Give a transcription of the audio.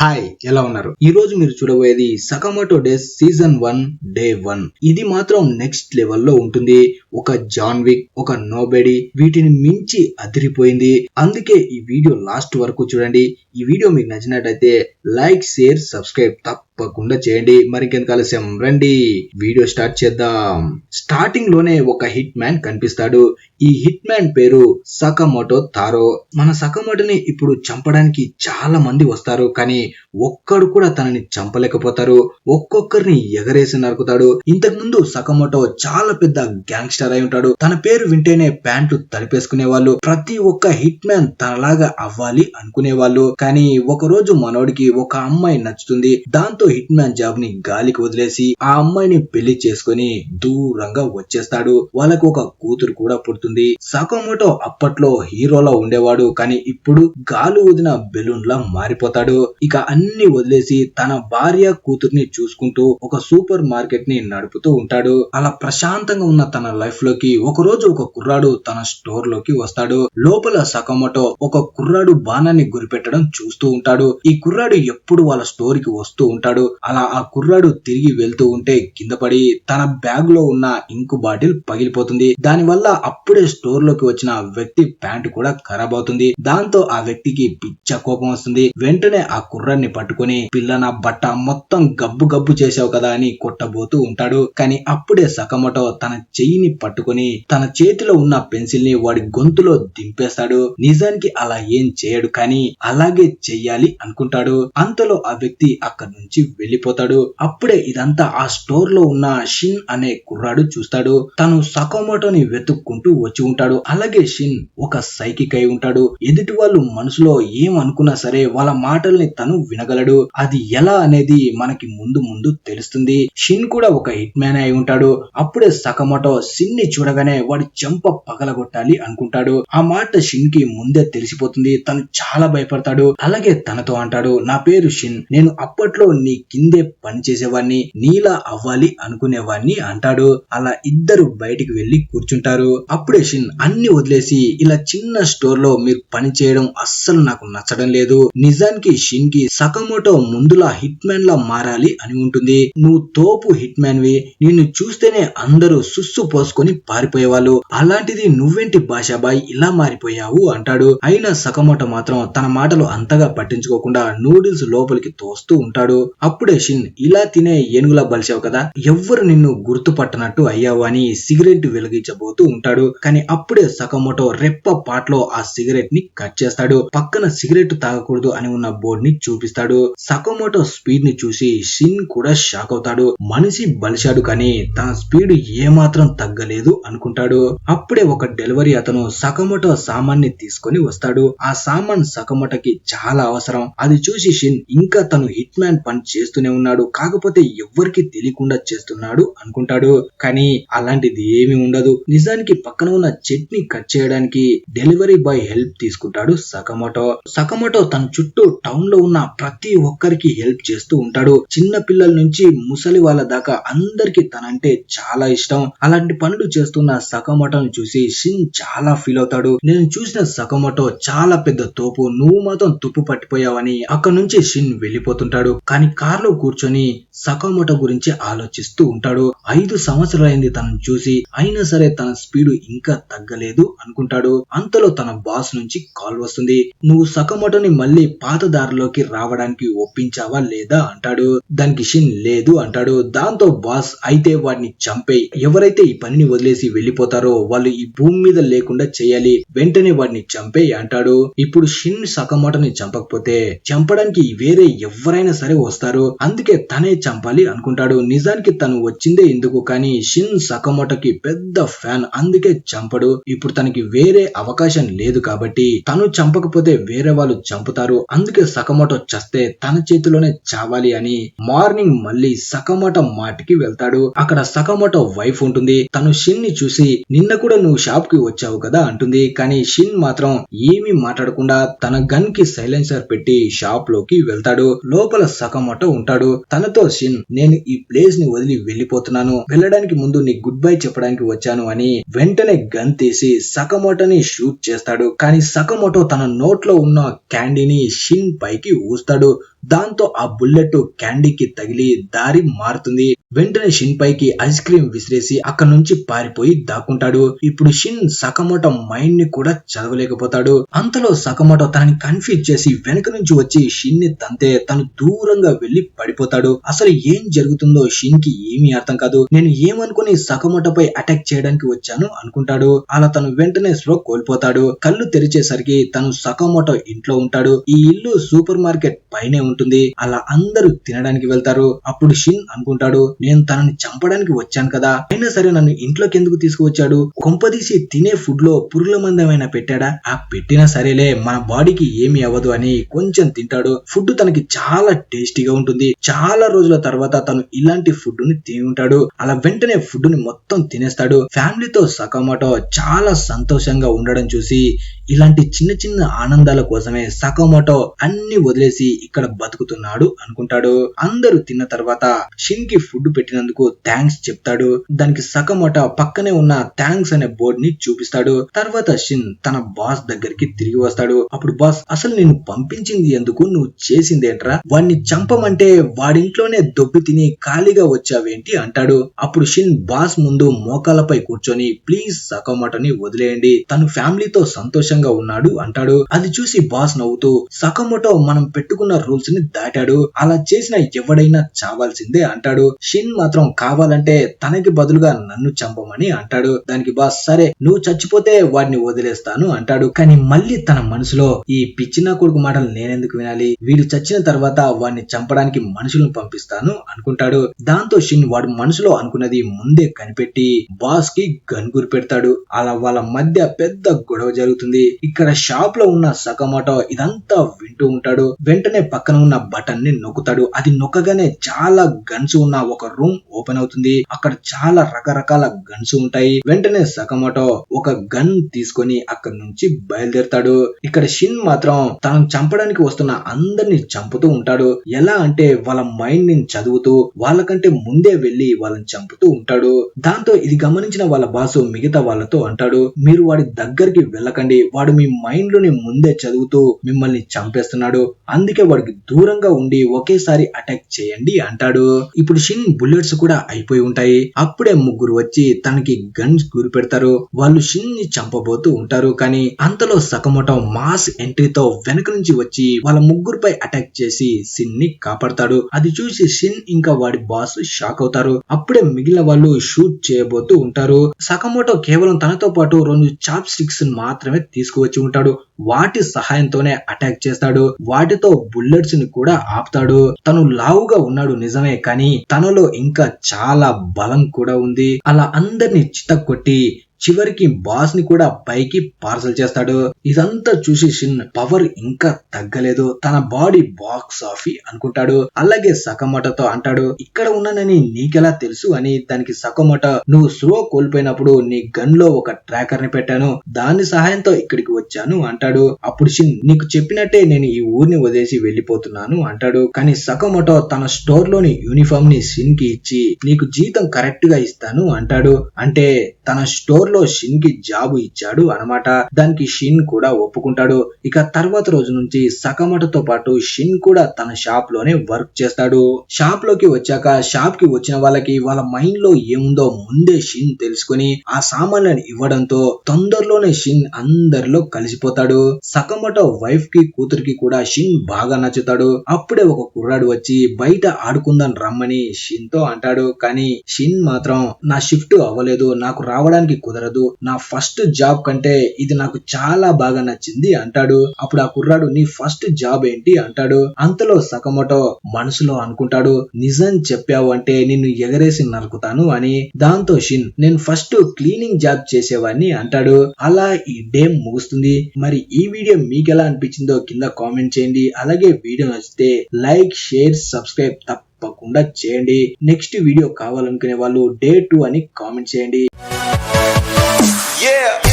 Hi, ఎలా ఉన్నారు? ఈ రోజు మీరు చూడబోయేది సకమోటో డేస్ సీజన్ 1 డే 1. ఇది మాత్రం నెక్స్ట్ లెవెల్లో ఉంటుంది. ఒక జాన్ విక్, ఒక నోబెడీ వీటిని మించి అదిరిపోయింది. అందుకే ఈ వీడియో లాస్ట్ వరకు చూడండి. ఈ వీడియో మీకు నచ్చినట్టయితే లైక్, షేర్, సబ్స్క్రైబ్ తప్పకుండా చేయండి. మరికెందుకు ఆలస్యం, రండి వీడియో స్టార్ట్ చేద్దాం. స్టార్టింగ్ లోనే ఒక హిట్ మ్యాన్ కనిపిస్తాడు. ఈ హిట్ మ్యాన్ పేరు సకమోటో తారో. మన సకమోటోని ఇప్పుడు చంపడానికి చాలా మంది వస్తారు, కానీ ఒక్కడు కూడా తనని చంపలేకపోతారు. ఒక్కొక్కరిని ఎగరేసి నరుకుతాడు. ఇంతకు ముందు సకమోటో చాలా పెద్ద గ్యాంగ్స్టర్ అయి ఉంటాడు. తన పేరు వింటేనే ప్యాంటు తడిపేసుకునే వాళ్ళు. ప్రతి ఒక్క హిట్ మ్యాన్ తనలాగా అవ్వాలి అనుకునే వాళ్ళు. కానీ ఒక రోజు మనోడికి ఒక అమ్మాయి నచ్చుతుంది. దాంతో హిట్ మ్యాన్ జాబ్ ని గాలికి వదిలేసి ఆ అమ్మాయిని పెళ్లి చేసుకుని దూరంగా వచ్చేస్తాడు. వాళ్ళకు ఒక కూతురు కూడా పుడుతుంది. సకమోటో అప్పట్లో హీరోలా ఉండేవాడు, కానీ ఇప్పుడు గాలి ఊదిన బెలూన్ లా మారిపోతాడు. ఇక అన్ని వదిలేసి తన భార్య కూతుర్ని చూసుకుంటూ ఒక సూపర్ మార్కెట్ ని నడుపుతూ ఉంటాడు. అలా ప్రశాంతంగా ఉన్న తన లైఫ్ లోకి ఒక రోజు ఒక కుర్రాడు తన స్టోర్ లోకి వస్తాడు. లోపల సకమోటో ఒక కుర్రాడు బాణాన్ని గురిపెట్టడం చూస్తూ ఉంటాడు. ఈ కుర్రాడు ఎప్పుడు వాళ్ళ స్టోర్ కి వస్తూ ఉంటాడు. అలా ఆ కుర్రాడు తిరిగి వెళ్తూ ఉంటే కింద పడి తన బ్యాగ్ లో ఉన్న ఇంకు బాటిల్ పగిలిపోతుంది. దాని వల్ల అప్పుడే స్టోర్ లోకి వచ్చిన వ్యక్తి ప్యాంటు కూడా ఖరాబ్ అవుతుంది. దాంతో ఆ వ్యక్తికి పిచ్చ కోపం వస్తుంది. వెంటనే ఆ కుర్రాన్ని పట్టుకుని, పిల్ల నా బట్ట మొత్తం గబ్బు గబ్బు చేసావు కదా అని కొట్టబోతూ ఉంటాడు. కానీ అప్పుడే సకమోటో తన చెయ్యిని పట్టుకుని తన చేతిలో ఉన్న పెన్సిల్ ని వాడి గొంతులో దింపేస్తాడు. నిజానికి అలా ఏం చేయడు, కానీ అలాగే చెయ్యాలి అనుకుంటాడు. అంతలో ఆ వ్యక్తి అక్కడి నుంచి వెళ్లిపోతాడు. అప్పుడే ఇదంతా ఆ స్టోర్ లో ఉన్న షిన్ అనే కుర్రాడు చూస్తాడు. తను సకమోటోని వెతుక్కుంటూ వచ్చి ఉంటాడు. అలాగే షిన్ ఒక సైకిక్ అయి ఉంటాడు. ఎదుటి వాళ్ళు మనసులో ఏం అనుకున్నా సరే వాళ్ళ మాటల్ని తను వినగలడు. అది ఎలా అనేది మనకి ముందు ముందు తెలుస్తుంది. షిన్ కూడా ఒక హిట్ మ్యాన్ అయి ఉంటాడు. అప్పుడే సకమోటో షిన్ ని చూడగానే వాడి చెంప పగలగొట్టాలి అనుకుంటాడు. ఆ మాట షిన్ కి ముందే తెలిసిపోతుంది. తను చాలా భయపడతాడు. అలాగే తనతో అంటాడు, నా పేరు షిన్, నేను అప్పట్లో నీ కిందే పని చేసేవాడిని, నీలా అవ్వాలి అనుకునేవాడిని అంటాడు. అలా ఇద్దరు బయటికి వెళ్లి కూర్చుంటారు. అప్పుడే షిన్ అన్ని వదిలేసి, ఇలా చిన్న స్టోర్ లో మీరు పని చేయడం అస్సలు నాకు నచ్చడం లేదు. నిజానికి షిన్ కి సకమోటో ముందులా హిట్ మ్యాన్ లా మారాలి అని ఉంటుంది. నువ్వు తోపు హిట్ మ్యాన్ వి, నిన్ను చూస్తేనే అందరూ సుస్సు పోసుకొని పారిపోయేవాళ్ళు, అలాంటిది నువ్వేంటి భాషాబాయ్ ఇలా మారిపోయావు అంటాడు. అయినా సకమోటో మాత్రం తన మాటలు అంతగా పట్టించుకోకుండా నూడిల్స్ లోపలికి తోస్తూ ఉంటాడు. అప్పుడే షిన్, ఇలా తినే ఏనుగులా బలిచావు కదా, ఎవ్వరు నిన్ను గుర్తుపట్టనట్టు అయ్యావు అని సిగరెట్ వెలిగించబోతూ ఉంటాడు. కానీ అప్పుడే సకమోటో రెప్ప పాటలో ఆ సిగరెట్ ని కట్ చేస్తాడు. పక్కన సిగరెట్ తాగకూడదు అని ఉన్న బోర్డు ని చూపిస్తాడు. సకమోటో స్పీడ్ ని చూసి షిన్ కూడా షాక్ అవుతాడు. మనిషి బలిశాడు, కానీ తన స్పీడ్ ఏమాత్రం తగ్గలేదు అనుకుంటాడు. అప్పుడే ఒక డెలివరీ అతను సకమోటో సామాన్ని తీసుకొని వస్తాడు. ఆ సామాన్ సకమోటోకి చాలా అవసరం. అది చూసి షిన్, ఇంకా తను హిట్ మ్యాన్ పని చేస్తూనే ఉన్నాడు, కాకపోతే ఎవ్వరికి తెలియకుండా చేస్తున్నాడు అనుకుంటాడు. కానీ అలాంటిది ఏమీ ఉండదు. నిజానికి పక్కన ఉన్న చట్నీ కట్ చేయడానికి డెలివరీ బాయ్ హెల్ప్ తీసుకుంటాడు సకమోటో. సకమోటో తన చుట్టూ టౌన్ లో ఉన్న ప్రతి ఒక్కరికి హెల్ప్ చేస్తూ ఉంటాడు. చిన్న పిల్లల నుంచి ముసలి వాళ్ళ దాకా అందరికి తనంటే చాలా ఇష్టం. అలాంటి పనులు చేస్తున్న సకమోటోని చూసి షిన్ చాలా ఫీల్ అవుతాడు. నేను చూసిన సకమోటో చాలా పెద్ద తోపు, నువ్వు మాత్రం తుప్పు పట్టిపోయావని అక్కడ నుంచి షిన్ వెళ్లిపోతుంటాడు. కానీ కార్ లో కూర్చొని సకమోటో గురించి ఆలోచిస్తూ ఉంటాడు. 5 సంవత్సరాలైంది తనను చూసి, అయినా సరే తన స్పీడ్ ఇంకా తగ్గలేదు అనుకుంటాడు. అంతలో తన బాస్ నుంచి కాల్ వస్తుంది. నువ్వు సకమోటోని మళ్ళీ పాత దారిలోకి రావడానికి ఒప్పించావా లేదా అంటాడు. దానికి షిన్ లేదు అంటాడు. దాంతో బాస్, అయితే వాడిని చంపేయ్, ఎవరైతే ఈ పనిని వదిలేసి వెళ్లిపోతారో వాళ్ళు ఈ భూమి మీద లేకుండా చేయాలి, వెంటనే వాడిని చంపేయ్ అంటాడు. ఇప్పుడు షిన్ సకమోటోని చంపకపోతే చంపడానికి వేరే ఎవరైనా సరే వస్తారు, అందుకే తనే చంపాలి అనుకుంటాడు. నిజానికి తను వచ్చిందే ఎందుకు, కానీ షిన్ సకమోటోకి పెద్ద ఫ్యాన్, అందుకే చంపడు. ఇప్పుడు తనకి వేరే అవకాశం లేదు కాబట్టి తను చంపకపోతే వేరే వాళ్ళు చంపుతారు, అందుకే సకమోటో చస్తే తన చేతిలోనే చావాలి అని మార్నింగ్ మళ్ళీ సకమోటో మాటికి వెళ్తాడు. అక్కడ సకమోటో వైఫ్ ఉంటుంది. తను షిన్ ని చూసి, నిన్న కూడా నువ్వు షాప్ కి వచ్చావు కదా అంటుంది. కానీ షిన్ మాత్రం ఏమీ మాట్లాడకుండా తన గన్ కి సైలెన్సర్ పెట్టి షాప్ లోకి వెళ్తాడు. లోపల సకమోటో సకమోటో ఉంటాడు. తనతో షిన్, నేను ఈ ప్లేస్ ని వదిలి వెళ్లిపోతున్నాను, వెళ్ళడానికి ముందు నీ గుడ్ బై చెప్పడానికి వచ్చాను అని వెంటనే గన్ తీసి సకమోటోని షూట్ చేస్తాడు. కానీ సకమోటో తన నోట్లో ఉన్న క్యాండీని షిన్ పైకి ఊస్తాడు. దాంతో ఆ బుల్లెట్ క్యాండీకి తగిలి దారి మారుతుంది. వెంటనే షిన్ పైకి ఐస్ క్రీమ్ విసిరేసి అక్కడి నుంచి పారిపోయి దాక్కుంటాడు. ఇప్పుడు షిన్ సకమోటో మైండ్ ని కూడా చదవలేకపోతాడు. అంతలో సకమోటో తనని కన్ఫ్యూజ్ చేసి వెనక నుంచి వచ్చి షిన్ ని తంతే తను దూరంగా వెళ్లి పడిపోతాడు. అసలు ఏం జరుగుతుందో షిన్ కి ఏమీ అర్థం కాదు. నేను ఏమనుకుని సకమోటోపై అటాక్ చేయడానికి వచ్చాను అనుకుంటాడు. అలా తను వెంటనే స్లో కోల్పోతాడు. కళ్ళు తెరిచేసరికి తను సకమోటో ఇంట్లో ఉంటాడు. ఈ ఇల్లు సూపర్ మార్కెట్ పైనే ఉంటుంది. అలా అందరూ తినడానికి వెళ్తారు. అప్పుడు షిన్ అనుకుంటాడు, నేను తనని చంపడానికి వచ్చాను కదా, అయినా సరే నన్ను ఇంట్లోకి ఎందుకు తీసుకువచ్చాడు, కొంపదీసి తినే ఫుడ్ లో పురుగుల మందమైనా పెట్టాడా, ఆ పెట్టినా సరేలే మన బాడీకి ఏమీ అవ్వదు అని కొంచెం తింటాడు. ఫుడ్ తనకి చాలా టేస్టీగా ఉంటుంది. చాలా రోజుల తర్వాత తను ఇలాంటి ఫుడ్ ని తిని ఉంటాడు. అలా వెంటనే ఫుడ్ ని మొత్తం తినేస్తాడు. ఫ్యామిలీతో సకమోటో చాలా సంతోషంగా ఉండడం చూసి ఇలాంటి చిన్న చిన్న ఆనందాల కోసమే సకమోటో అన్ని వదిలేసి ఇక్కడ బతుకుతున్నాడు అనుకుంటాడు. అందరూ తిన్న తర్వాత షిన్ కి ఫుడ్ పెట్టినందుకు థ్యాంక్స్ చెప్తాడు. దానికి సకమోటో పక్కనే ఉన్న థ్యాంక్స్ అనే బోర్డ్ ని చూపిస్తాడు. తర్వాత షిన్ తన బాస్ దగ్గరికి తిరిగి వస్తాడు. అప్పుడు బాస్, అసలు నేను పంపించింది ఎందుకు, నువ్వు చేసిందేంట్రా, వాడిని చంపమంటే వాడింట్లోనే దొబ్బి తిని ఖాళీగా వచ్చావేంటి అంటాడు. అప్పుడు షిన్ బాస్ ముందు మోకాలపై కూర్చొని ప్లీజ్ సకమోటోని వదిలేయండి, తను ఫ్యామిలీతో సంతోషంగా ఉన్నాడు అంటాడు. అది చూసి బాస్ నవ్వుతూ, సకమోటో మనం పెట్టుకున్న రూల్స్ ని దాటాడు, అలా చేసిన ఎవడైనా చావాల్సిందే అంటాడు. షిన్ మాత్రం కావాలంటే తనకి బదులుగా నన్ను చంపమని అంటాడు. దానికి బాస్, సరే నువ్వు చచ్చిపోతే వాడిని వదిలేస్తాను అంటాడు. కానీ మళ్ళీ తన మనసులో ఈ పిచ్చినా కొడుకు మాటలు నేనెందుకు వినాలి, వీడు చచ్చిన తర్వాత వాడిని చంపడానికి మనుషులను పంపిస్తాను అనుకుంటాడు. దాంతో షిన్ వాడు మనసులో అనుకున్నది ముందే కనిపెట్టి బాస్ కి గన్ గురి పెడతాడు. అలా వాళ్ళ మధ్య పెద్ద గొడవ జరుగుతుంది. ఇక్కడ షాప్ లో ఉన్న సకమోటో ఇదంతా వింటూ ఉంటాడు. వెంటనే పక్కన ఉన్న బటన్ ని నొక్కుతాడు. అది నొక్కగానే చాలా గన్స్ ఉన్న ఒక రూమ్ ఓపెన్ అవుతుంది. అక్కడ చాలా రకరకాల గన్స్ ఉంటాయి. వెంటనే సకమోటో ఒక గన్ తీసుకొని అక్కడి నుంచి బయలుదేరతాడు. ఇక్కడ షిన్ మాత్రం తనను చంపడానికి వస్తున్న అందరిని చంపుతూ ఉంటాడు. ఎలా అంటే వాళ్ళ మైండ్ ని చదువుతూ వాళ్ళకంటే ముందే వెళ్లి వాళ్ళని చంపుతూ ఉంటాడు. దాంతో ఇది గమనించిన వాళ్ళ బాసు మిగతా వాళ్ళతో అంటాడు, మీరు వాడి దగ్గరికి వెళ్ళకండి, వాడు మీ మైండ్ లోని ముందే చదువుతూ మిమ్మల్ని చంపేస్తున్నాడు, అందుకే వాడికి దూరంగా ఉండి ఒకేసారి అటాక్ చేయండి అంటాడు. ఇప్పుడు షిన్ బుల్లెట్స్ కూడా అయిపోయి ఉంటాయి. అప్పుడే ముగ్గురు వచ్చి తనకి గన్స్ గురి పెడతారు. వాళ్ళు షిన్ ని చంపబోతూ ఉంటారు. కానీ అంతలో సకమోటో మాస్ ఎంట్రీతో వెనక నుంచి వచ్చి వాళ్ళ ముగ్గురుపై అటాక్ చేసి షిన్ ని కాపాడతాడు. అది చూసి షిన్ ఇంకా వాడి బాస్ షాక్ అవుతారు. అప్పుడే మిగిలిన వాళ్ళు షూట్ చేయబోతూ ఉంటారు. సకమోటో కేవలం తనతో పాటు 2 చాప్ స్టిక్స్ మాత్రమే తీసుకువచ్చి ఉంటాడు. వాటి సహాయంతోనే అటాక్ చేస్తాడు. వాటితో బుల్లెట్స్ ని కూడా ఆపుతాడు. తను లావుగా ఉన్నాడు నిజమే, కానీ తనలో ఇంకా చాలా బలం కూడా ఉంది. అలా అందరినీ చితక్కొట్టి చివరికి బాస్ ని కూడా పైకి పార్సల్ చేస్తాడు. ఇదంతా చూసి షిన్ పవర్ ఇంకా తగ్గలేదు, తన బాడీ బాక్స్ ఆఫీ అనుకుంటాడు. అలాగే సకమోటోతో అంటాడు, ఇక్కడ ఉన్నానని నీకెలా తెలుసు అని. దానికి సకమోటో, నువ్వు స్లో కోల్పోయినప్పుడు నీ గన్ లో ఒక ట్రాకర్ ని పెట్టాను, దాని సహాయంతో ఇక్కడికి వచ్చాను అంటాడు. అప్పుడు షిన్, నీకు చెప్పినట్టే నేను ఈ ఊరిని వదిలేసి వెళ్లిపోతున్నాను అంటాడు. కానీ సకమోటో తన స్టోర్ లోని యూనిఫామ్ ని షిన్ కి ఇచ్చి నీకు జీతం కరెక్ట్ గా ఇస్తాను అంటాడు. అంటే తన స్టోర్ లో షిన్ కి జాబ్ ఇచ్చాడు అన్నమాట. దానికి షిన్ కూడా ఒప్పుకుంటాడు. ఇక తర్వాత రోజు నుంచి సకమోటోతో పాటు షిన్ కూడా తన షాప్ లోనే వర్క్ చేస్తాడు. షాప్ లోకి వచ్చాక షాప్ కి వచ్చిన వాళ్ళకి వాళ్ళ మైండ్ లో ఏముందో ముందే షిన్ తెలుసుకుని ఆ సామాన్లను ఇవ్వడంతో తొందరలోనే షిన్ అందరిలో కలిసిపోతాడు. సకమోటో వైఫ్ కి కూతురికి కూడా షిన్ బాగా నచ్చుతాడు. అప్పుడే ఒక కుర్రాడు వచ్చి బయట ఆడుకుందాం రమ్మని షిన్ తో అంటాడు. కానీ షిన్ మాత్రం నా షిఫ్ట్ అవ్వలేదు, నాకు రావడానికి కుదరదు, నా ఫస్ట్ జాబ్ కంటే ఇది నాకు చాలా బాగా నచ్చింది అంటాడు. అప్పుడు ఆ కుర్రాడు, నీ ఫస్ట్ జాబ్ ఏంటి అంటాడు. అంతలో సకమోటో మనసులో అనుకుంటాడు, నిజం చెప్పావు అంటే నిన్ను ఎగరేసి నరుకుతాను అని. దాంతో షిన్, నేను ఫస్ట్ క్లీనింగ్ జాబ్ చేసేవాడిని అంటాడు. అలా ఈ డే ముగుస్తుంది. మరి ఈ వీడియో మీకు ఎలా అనిపించిందో కింద కామెంట్ చేయండి. అలాగే వీడియో నచ్చితే లైక్, షేర్, సబ్స్క్రైబ్ తప్పకుండా చేయండి. నెక్స్ట్ వీడియో కావాలనుకునే వాళ్ళు Day 2 అని కామెంట్ చేయండి. Yeah.